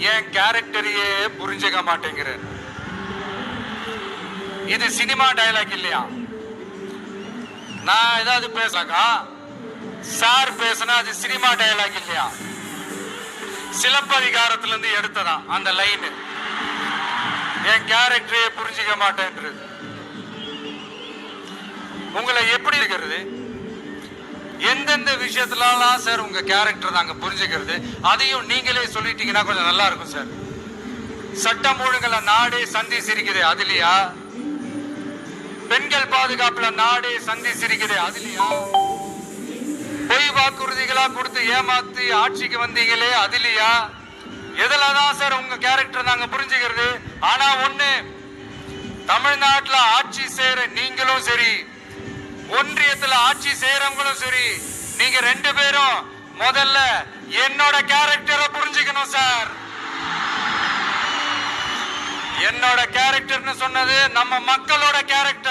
என் கேரக்டரையே புரிஞ்சுக்க மாட்டேங்கிறேன். இது cinema dialogue இல்லையா? நான் ஏதாவது பேசலாக்கா? சார் பேசினா அது சினிமா டயலாக் இல்லையா? சிலப்பதிகாரத்துல இருந்து எடுத்ததான் அந்த லைன். என் கேரக்டரையே புரிஞ்சுக்க மாட்டேன்றது உங்களை எப்படி இருக்கிறது? எந்தெந்த விஷயத்துலாம் சார் உங்க கேரக்டர் நாங்க புரிஞ்சுக்கிறது? அதையும் நீங்களே சொல்லிட்டீங்கன்னா கொஞ்சம் நல்லா இருக்கும் சார். சட்டம் ஒழுங்குல நாடே சந்தி சிரிக்குது அதுலயா? பெண்கள் பாதுகாப்புல நாடே சந்தி சிரிக்குது அதுலயா? பொய் வாக்குறுதிகளா கொடுத்து ஏமாத்தி ஆட்சிக்கு வந்தீங்களே அதுலயா? எதுலதான் சார் உங்க கேரக்டர் நாங்க புரிஞ்சுக்கிறது? ஆனா ஒண்ணு, தமிழ்நாட்டுல ஆட்சி செய்யற நீங்களும் சரி, ஒன்றியத்துல ஆட்சி செய்யறவங்களும் சரி, நீங்க ரெண்டு பேரும் முதல்ல என்னோட கேரக்டரை புரிஞ்சுக்கணும் சார். என்னோட கேரக்டர்னு சொன்னது நம்ம மக்களோட கேரக்டர்.